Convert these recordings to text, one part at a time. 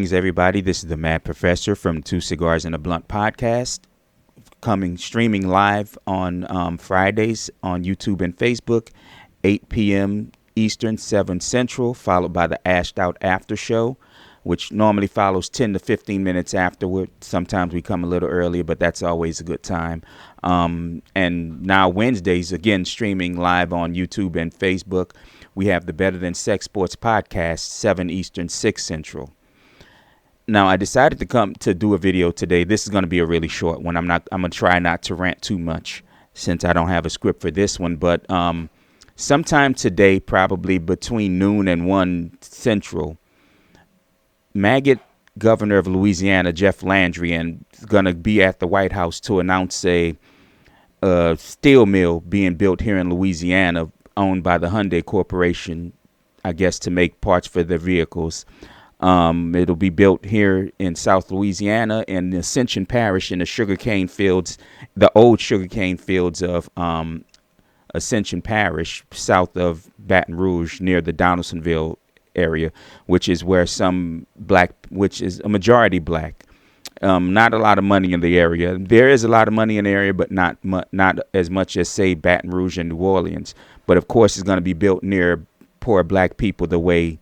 Greetings, everybody. This is the Mad Professor from Two Cigars and a Blunt podcast, streaming live on Fridays on YouTube and Facebook, 8 p.m. Eastern, 7 Central, followed by the Ashed Out After Show, which normally follows 10 to 15 minutes afterward. Sometimes we come a little earlier, but that's always a good time. And now Wednesdays, again, streaming live on YouTube and Facebook. We have the Better Than Sex Sports podcast, 7 Eastern, 6 Central. Now, I decided to come to do a video today. This is going to be a really short one. I'm going to try not to rant too much since I don't have a script for this one. But sometime today, probably between noon and 1 Central, maggot governor of Louisiana, Jeff Landry, and is going to be at the White House to announce a steel mill being built here in Louisiana, owned by the Hyundai Corporation, I guess, to make parts for their vehicles. It'll be built here in South Louisiana in the Ascension Parish in the sugarcane fields, the old sugarcane fields of Ascension Parish, south of Baton Rouge, near the Donaldsonville area, which is where which is a majority black. Not a lot of money in the area. There is a lot of money in the area, but not as much as, say, Baton Rouge and New Orleans. But of course, it's going to be built near poor black people the way,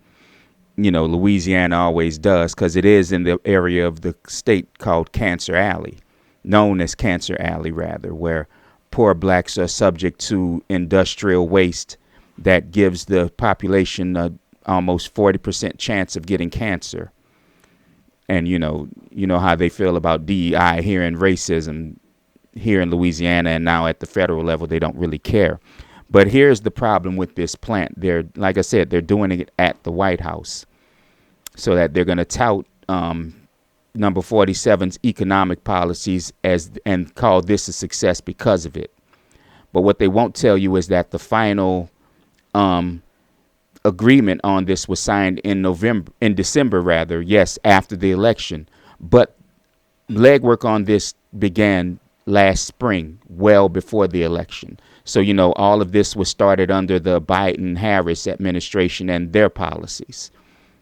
Louisiana always does, because it is in the area of the state called Cancer Alley, known as Cancer Alley, rather, where poor blacks are subject to industrial waste that gives the population a almost 40% chance of getting cancer. And, you know how they feel about DEI here and racism here in Louisiana, and now at the federal level, they don't really care. But here's the problem with this plant. Like I said, they're doing it at the White House so that they're going to tout number 47's economic policies and call this a success because of it. But what they won't tell you is that the final agreement on this was signed in December, yes, after the election. But legwork on this began last spring, well before the election. So, all of this was started under the Biden-Harris administration and their policies.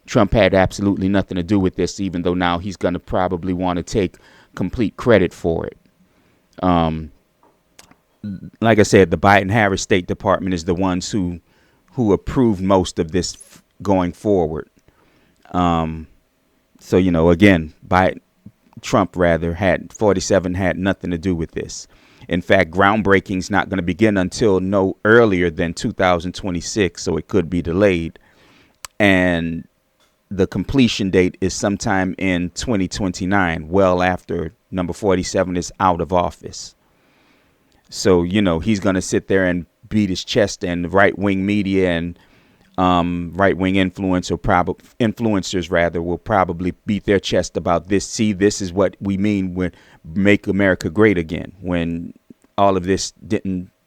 Trump had absolutely nothing to do with this, even though now he's going to probably want to take complete credit for it. Like I said, the Biden-Harris State Department is the ones who approved most of this going forward. Again, Trump had 47 had nothing to do with this. In fact, groundbreaking is not going to begin until no earlier than 2026, so it could be delayed. And the completion date is sometime in 2029, well after number 47 is out of office. So, he's going to sit there and beat his chest, and right-wing media and right-wing influencers will probably beat their chest about this. See, this is what we mean when make America great again, when all of this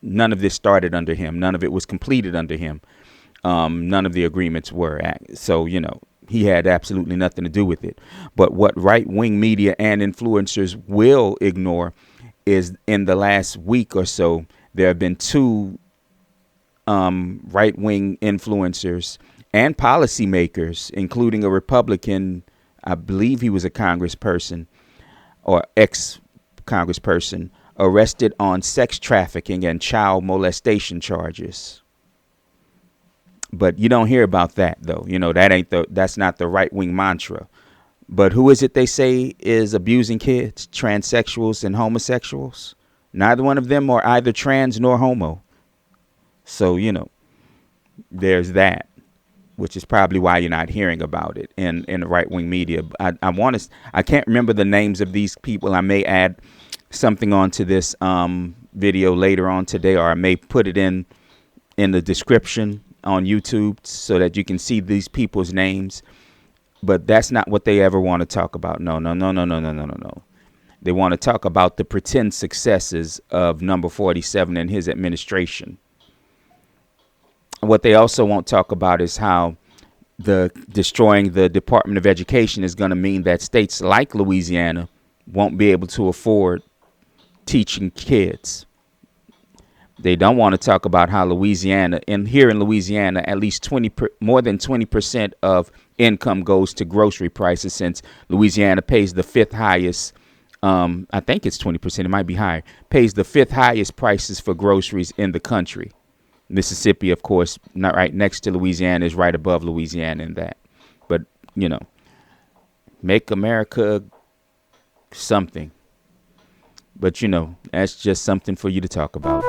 none of this started under him. None of it was completed under him. None of the agreements were. So, he had absolutely nothing to do with it. But what right-wing media and influencers will ignore is in the last week or so, there have been two right-wing influencers and policymakers, including a Republican, I believe he was a congressperson or ex-congressperson, arrested on sex trafficking and child molestation charges. But you don't hear about that, though. That's not the right-wing mantra. But who is it they say is abusing kids? Transsexuals and homosexuals? Neither one of them are either trans nor homo. So, there's that, which is probably why you're not hearing about it in the right-wing media. I can't remember the names of these people. I may add something onto this video later on today, or I may put it in the description on YouTube so that you can see these people's names. But that's not what they ever want to talk about. No. They want to talk about the pretend successes of number 47 and his administration. What they also won't talk about is how destroying the Department of Education is going to mean that states like Louisiana won't be able to afford teaching kids. They don't want to talk about how Louisiana, and here in Louisiana, at least more than 20% of income goes to grocery prices, since Louisiana pays the fifth highest. I think it's 20%. It might be higher. Pays the fifth highest prices for groceries in the country. Mississippi, of course, not right next to Louisiana, is right above Louisiana in that. But, you know, make America something. But, you know, that's just something for you to talk about.